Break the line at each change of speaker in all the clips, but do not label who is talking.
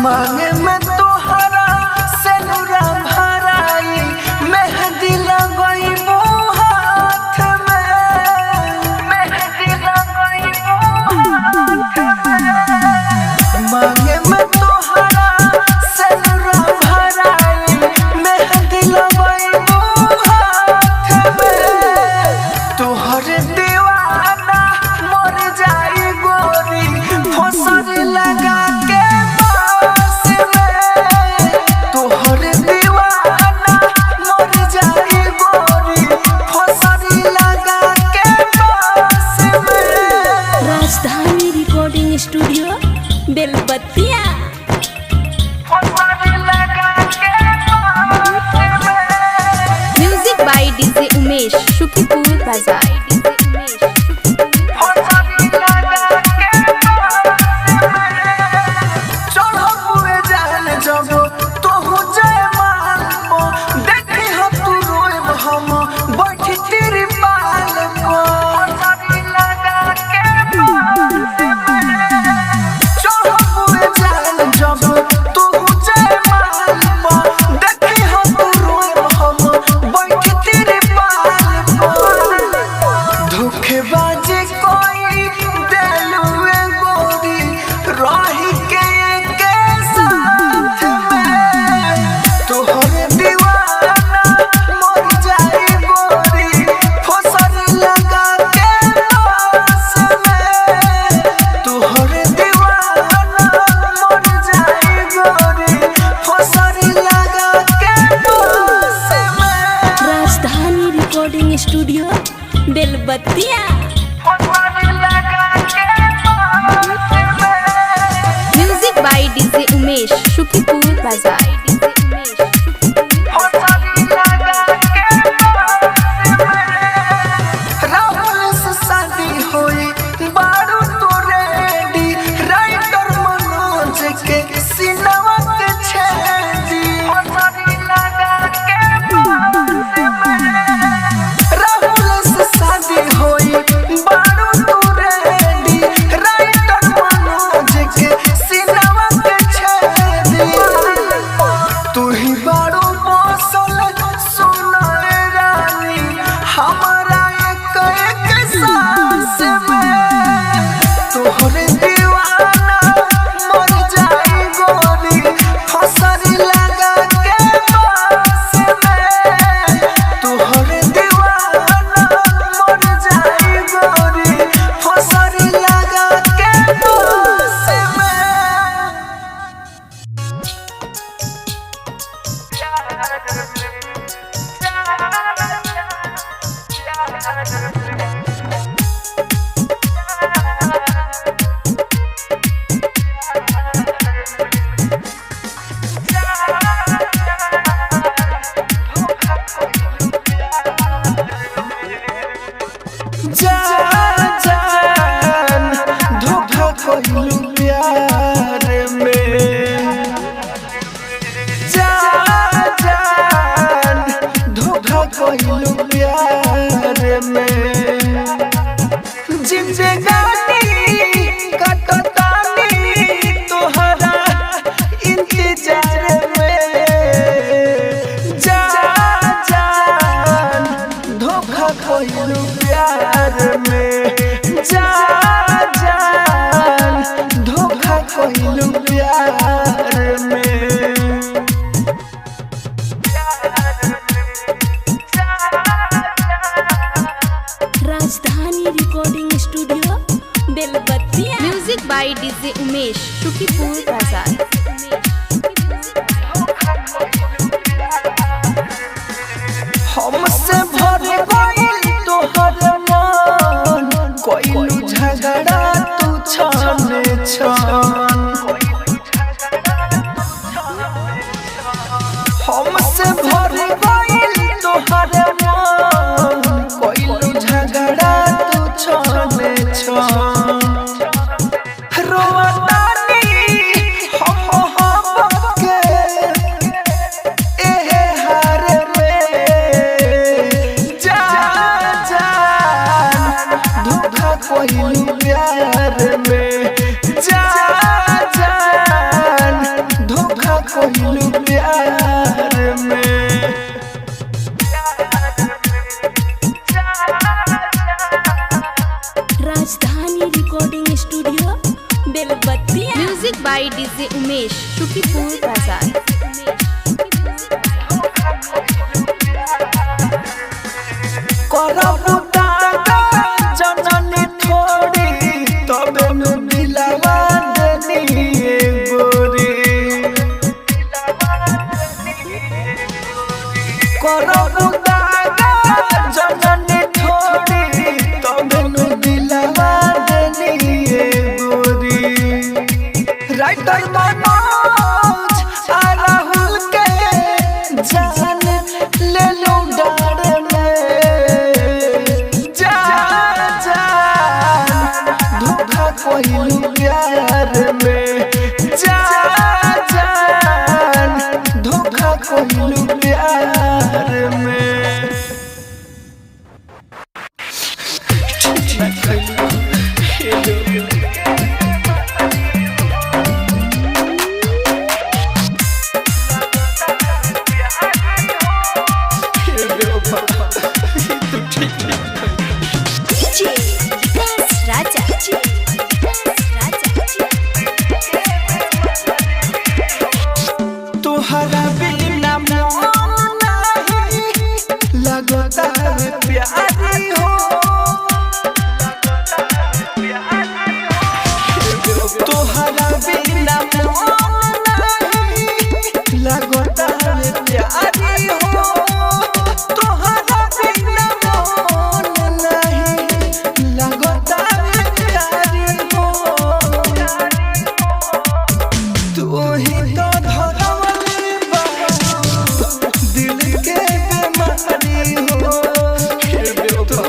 मांगे में तोहरा सेनुरा भराई मेहंदी लगई हाथ में मेहंदी लगई हाथ में मांगे में तोहरा सेनुरा भराई मेहंदी लगई हाथ में तोहरे दीवाना मर जाई गोरी फसर लगा के
studio Belbattiya music by DJ Umesh Shukipur Bazar. Studio Belbattiya music by DJ Umesh Shukipur Bazar.
प्यार में हमसे भर गइल तोहरे मन कोइलू झगड़ा तू छने छन रोतानी हम मोहब्बत के एहे हार में जा जान धोखा कोइलू प्यार में जा जान धोखा कोइलू प्यार में
Rajdhani recording studio Belbattiya.
Music by DJ Umesh Shukipur Bazar.
करबू दागा जननी थोड़ी तबे में दिलवा देनी गोरी करबू दागा जननी थोड़ी तबे में दिलवा देनी गोरी राइटर मनोज आ राहुल के जान ले लो डार में जा जान धोखा कोइलू प्यार में जा जान धोखा कोइलू प्यार में
डीजे विकास राजा
तोहरा बिना मन नहीं लगता है प्यारी हो तोहरा बिना मन नहीं लगता है प्यारी हो तोहरा बिना मन नहीं लगता है प्यारी हो तू ही तो धड़कने दिल के बीमारी हो तू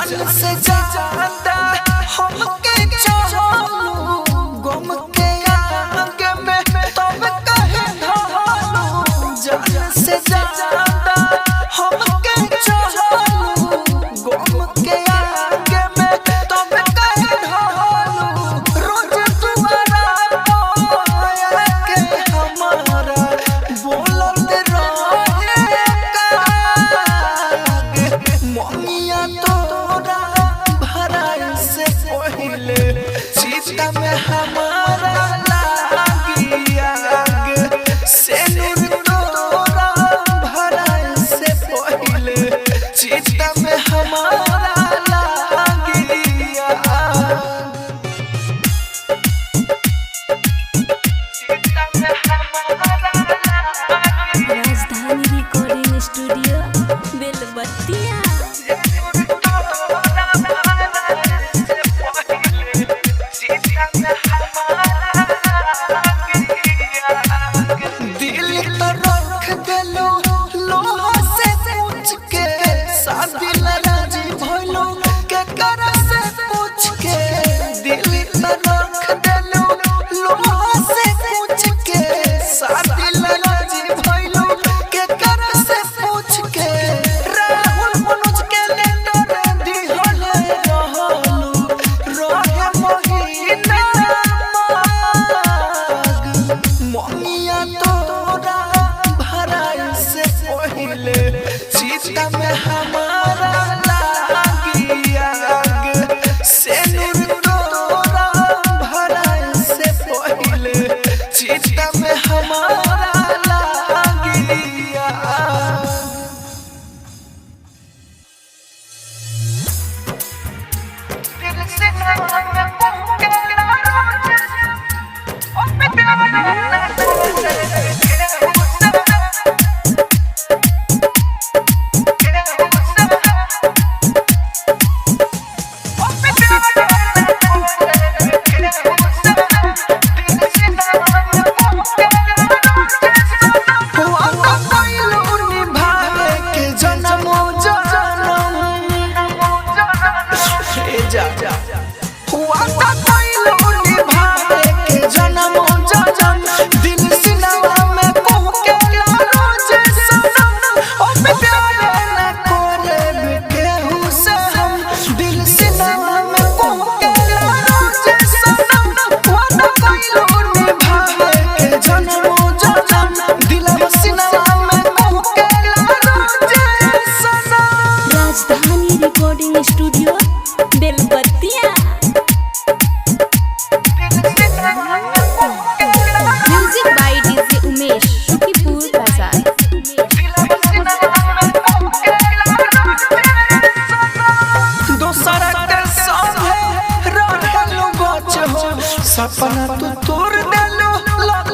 जान से ज्यादा हमके चाहलू गम के आगे में तब कहे ढालू जान से ज्यादा हमके चाहलू गम के आगे में तब कहे ढालू रोज तुम्हारा पाया के हमारा बोलत रहे मोनिया तोरा भराई से पहले सीता में हमारा लागी आग से नूर तोरा भराई से पहले सीता में हमारा लागी आग सीता में हमारा
राजधानी रिकॉर्डिंग स्टूडियो बेलबत्तिया।
दिल तो रख देलो लोहा से पूछ के शादी राजी भइलो के कर से पूछ के दिल तो रख देलो लोहा से पूछ के शादी राजी भइलो के कर से पूछ के राहुल मनोज के लेटर दिहले रहलू रहे महीना मोनिया तोरा भराई से पहले सीता में हमारा लागी आग से नूर तोरा भराई से पहले सीता में हमारा लागी आग दिल से
Rajdhani recording studio Belbattiya.
Music by DJ Umesh Shukipur Bazar.
दोसरा के साथे रहलो बच हो सपना तू तोड़ देलो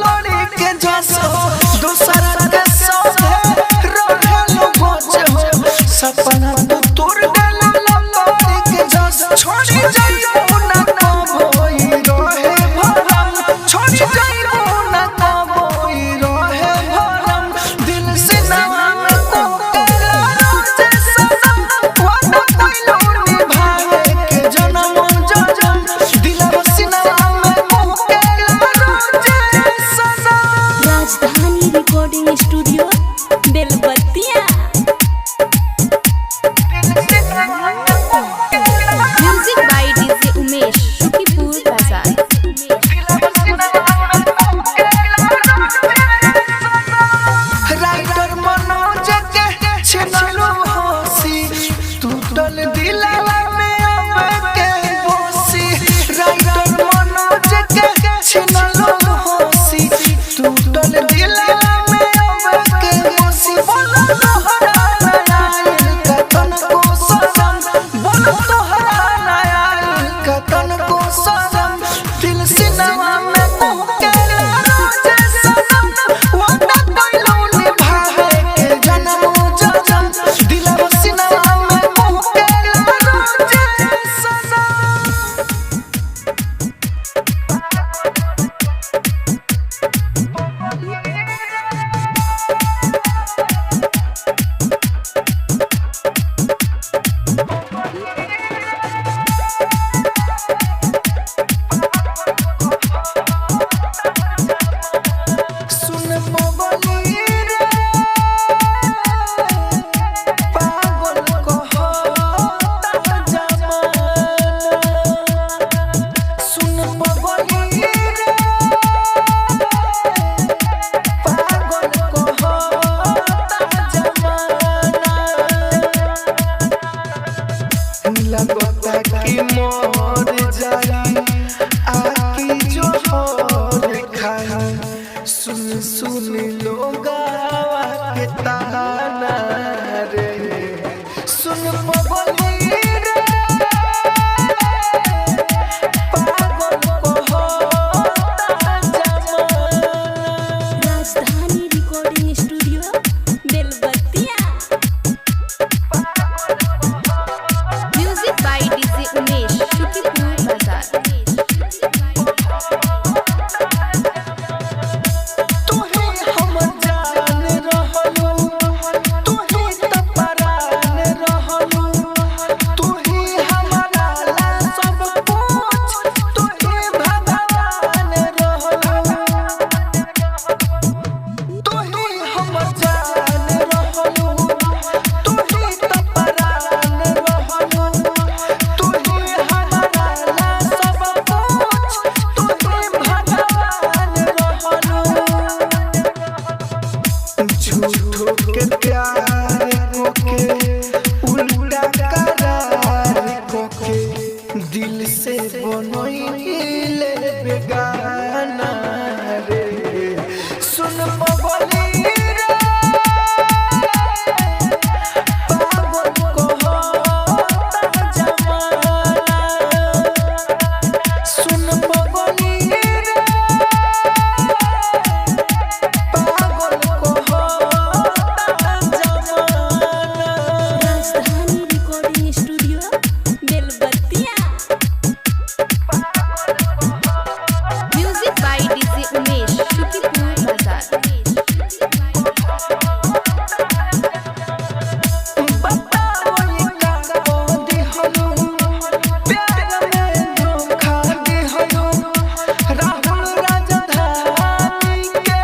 लड़ी के जस हो दोसरा के साथे रहलो बच हो सपना तू तोड़ देलो लड़ी के जस छोड़ी जाइबो ना कबोई रहे भरम छोड़ी जाइबो ना कबोई रहे भरम दिल से नाम को केला रोज सनम वादा कइलो निभावे के जन्म जन्म दिल बसिना में को केला कि मोर जाई आकी जो होर खाई सुन सुन लोगा के ताना रे सुन पगली रे पागल को होता जमाना।
राजधानी recording studio Belbattiya.
Music by DJ Umesh शुक्रिया बाजार।
तू ही हमर जान रहलू तू ही त परान रहलू तू ही हमारा ला सब कुछ तू ही भगवान रहलू तू ही हमर जान रहलू तू ही त परान रहलू तू ही हमारा ला सब कुछ तू ही भगवान रहलू। झूठो के प्यार कोके उल्टा करार कोके दिल से बनोइले बेगाना रे सुन पगली रे पागल को होता जमाना सुन पगली रे पागल को होता जमाना।
राजधानी recording studio Belbattiya.
Music by DJ Umesh शुक्रिया बाजार।
बताओ ये का दिहलू प्यार में धोखा दिहलू राहुल राजधानी के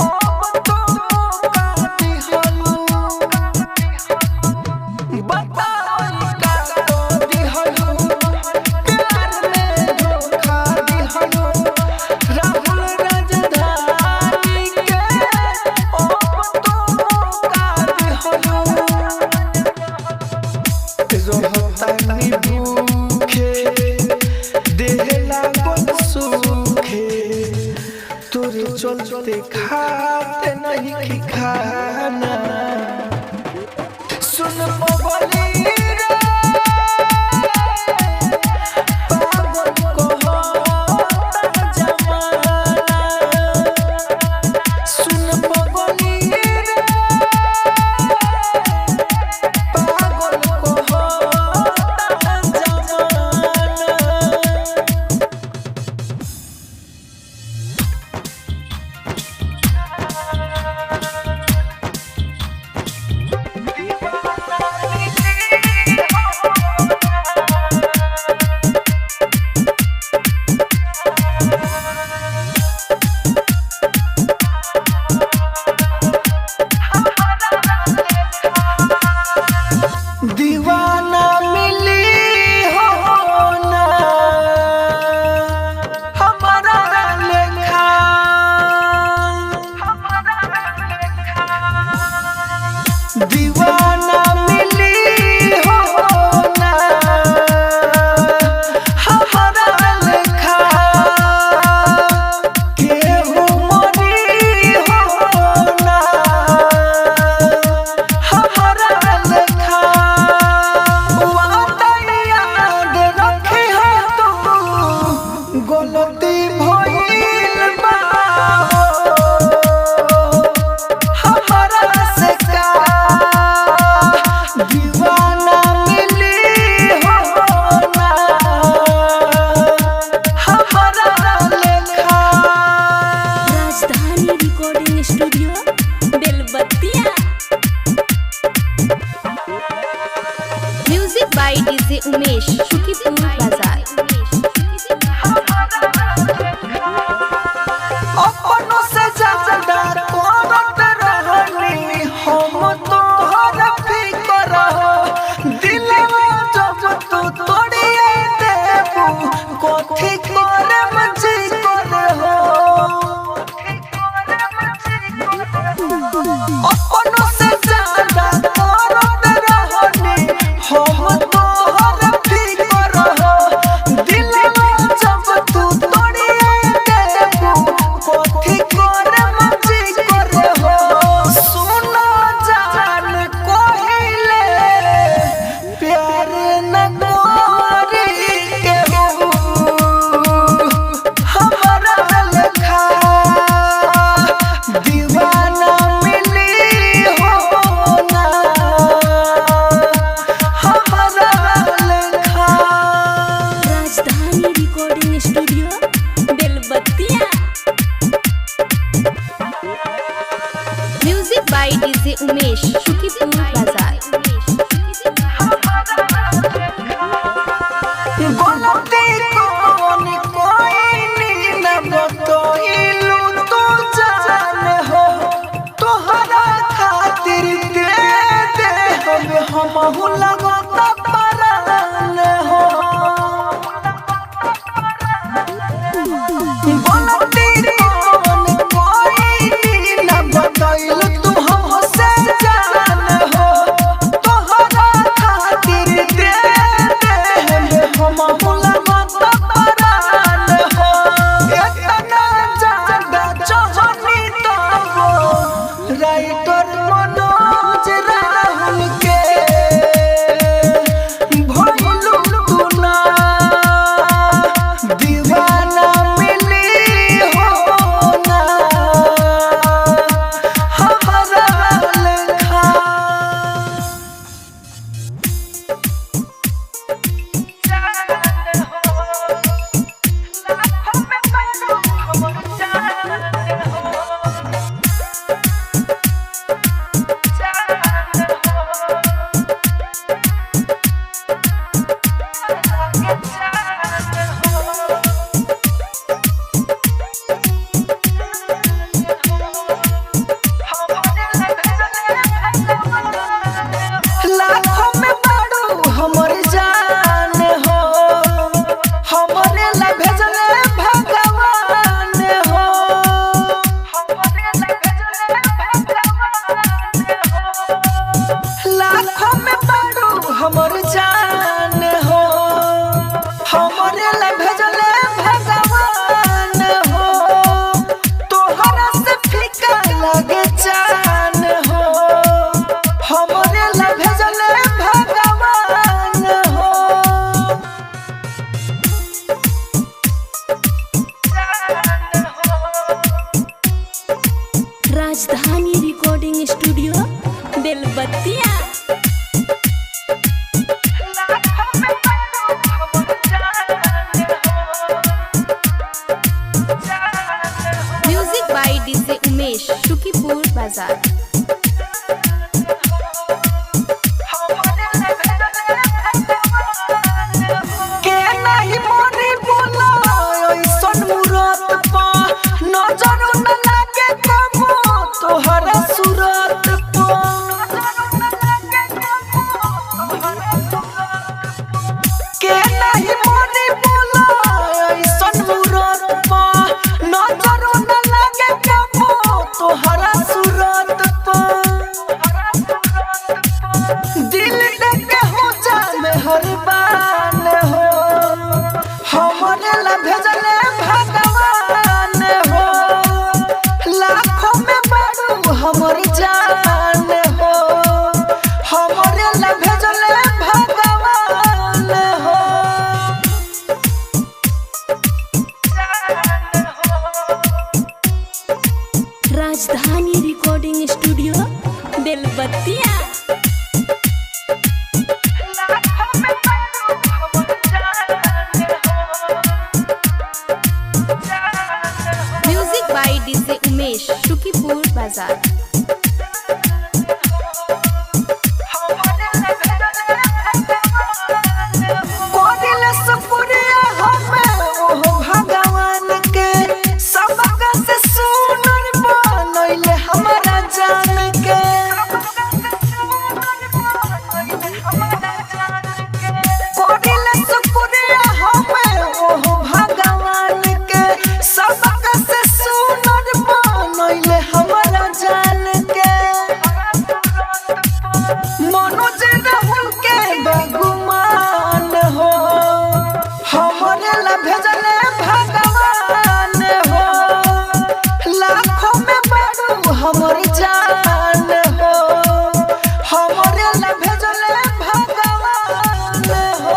अब तो मौका दिहलू। बताओ ये का दिहलू प्यार में धोखा दिहलू राहुल राजधानी के अब तो मौका दिहलू। रहतानी भूखे देह लागल सूखे तोरे चलते खाते नहीं खाना सुन पगली रे पागल को होता जमाना सुन पगली रे पागल को होता जमाना। दीवाना मिली हो ना हमारा लेखा दीवाना मिली हो ना हमारा लेखा केहू मरी हो ना हमारा लेखा वादा याद रखी हो तू गलती भइल बा हमारा से का दीवाना मिली हो ना हमारा लेखा।
राजधानी recording studio Belbattiya.
Music by DJ Umesh शुक्रिया बाजार।
अपनों से ज्यादा करत रहनी हम तोहर फिकर दिलवा जब तू तोड़िए देबू कथी करम जी करे हो अपनों से ज्यादा करत रहनी हम तोहर फिकर
उमेश शुकीपुर बाजार।
गलती कौन कोई न बतइलू तू जान हो तोहरा खातिर दे दे हमहु लगता परान हो गलती कौन कोई न बतइलू तू हमसे जान हो तोहरा खातिर दे दे हमहु लगता परान हो इतना ज्यादा चाहनी तबो राइटर मनोज राहुल के भइलू तू ना दीवाना मिली हो ना हमारा लेखा। लाखों में बाड़ू हमर जान हो हमरे ला भेजले भगवान हो लाखों में बाड़ू हमर जान हो हमरे ला भेजले भगवान हो तोहरा से फीका लगे जान हो हमरे ला भेजले भगवान हो।
Rajdhani recording studio Belbattiya.
Music by DJ Umesh Shukipur Bazar.
के नहीं मोरी बोला ऐसन मूरत पा नजर न लागे कबो तोहरा सूरत पा के नहीं मोरी बोला ऐसन मूरत पा नजर न लागे कबो तोहरा सूरत पा दिल देके हो जा मेहरबान हो हमरे ला भेजले भगवान हो लाखों में बाड़ू हमर जान हो हमरे ला भेजले भगवान हो।
Rajdhani recording studio Belbattiya.
Music by DJ Umesh Shukipur Bazar.
कोडिल सपुरिया हमें ओहो भगवान के सबका से सुनर बनैले हमारा जान के कोडिल सपुरिया हमें ओहो भगवान के सबका से सुनर बनैले हमारा जान के मनोज राहुल के बगुमान हो हमरे ला भेजले भगवान हो लाखों में बाड़ू हमर जान हो हमरे ला भेजले भगवान हो।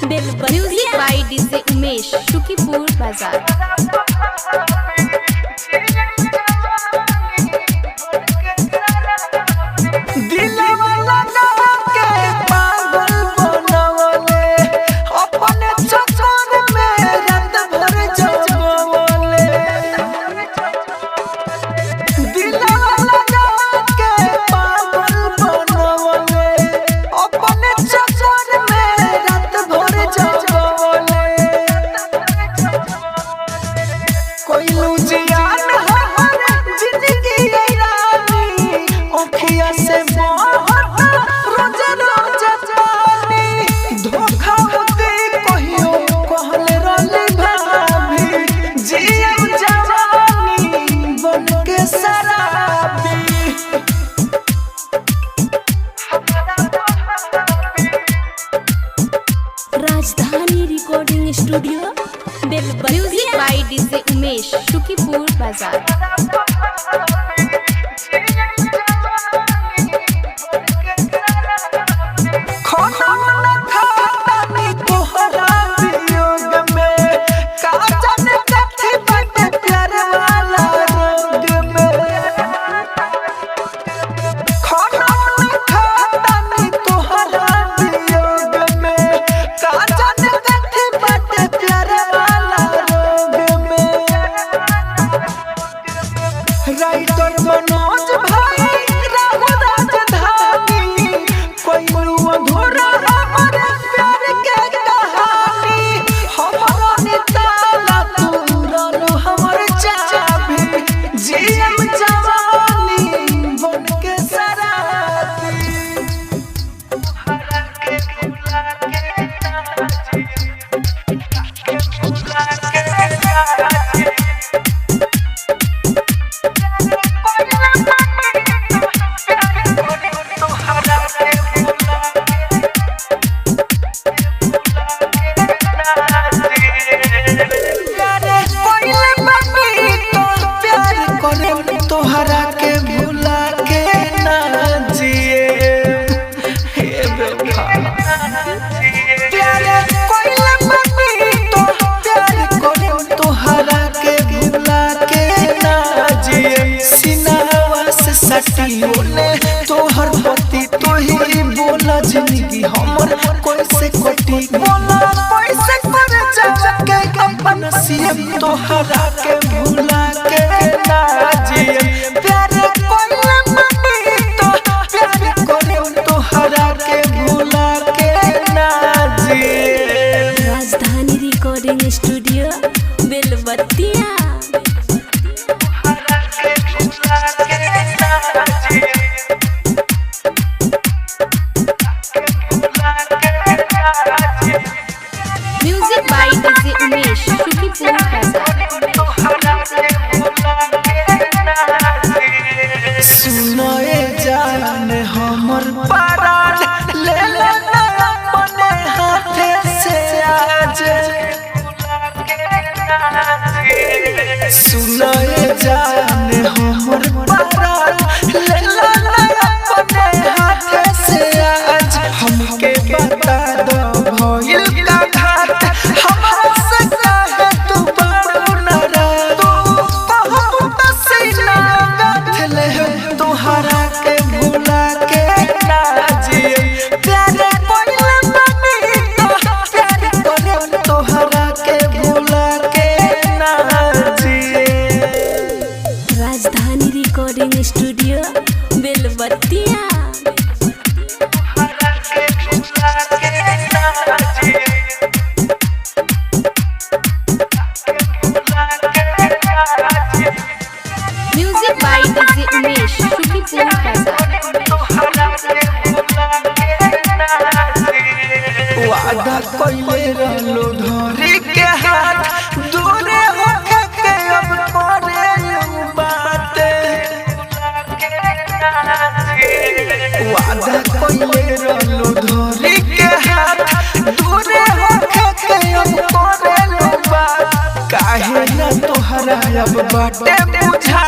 Belbattiya.
Music by DJ Umesh Shukipur Bazar.
दिलवा लगा के पागल बनवले अपने चक्कर में रात भर जगवले। दिलवा लगा के पागल बनवले अपने चक्कर में रात भर जगवले। कोई लुजियान हर जिंदगी रानी ओखिया से बहुत रोज रोज जानी धोखा होते कहियो कहले रहली भाभी जियम जवानी बन के शराबी।
राजधानी रिकॉर्डिंग स्टूडियो
म्यूजिक
बेलबत्तिया।
बाय डीजे उमेश शुकीपुर बाजार।
खाना न खातानी तोहरा वियोग में का जाने कथी बाटे प्यार वाला रोग में। खाना न खातानी तोहरा वियोग में का जाने कथी बाटे प्यार वाला रोग में। राइटर मनोज भाई राहु राजधानी कोई अधूरा हमारे प्यार के कहानी। हमारा निताला तू रनो हमर चाबी जियम जवानी बन के शराबी। तोहरा के भुला के ना जिए हे बेवफा। प्यार कोइला मम्मी तो प्यार करे तोहरा के भुला के ना जिए। सिनावा से सटियो ने तोहर पति तो ही बोला जिंदगी हमर कैसे कटी बोला कैसे कर जाके अपन सीएम तोहरा के भुला के ना जिए। प्यार कोइला मम्मी तो प्यार करे तोहरा के भुला के ना जिए।
Rajdhani recording studio Belbattiya.
Music by DJ Umesh Shukipur Bazar.
सुनाए जान हमर परान ले लेना अपने हाथे से आज। सुनाए जान हमर परान ले लेना अपने हाथे से आज। हमके बता दो भइल का घाट हमरा से काहे तू बड़ू नाराज। तू कहू त सीना गाथले तोहरा के भुला के ना जिए। प्यार कोइला मम्मी तो प्यार करे तोहरा के भुला के ना जिए।
Rajdhani recording studio Belbattiya.
Music by DJ Umesh Shukipur Bazar.
वादा कइले रहलो धरी के हाथ दूरे होके के अब करे बात। वादा कइले रहलो धरी के हाथ दूरे होके के अब करे बात। काहे ना तोहरा अब बाटे बुझा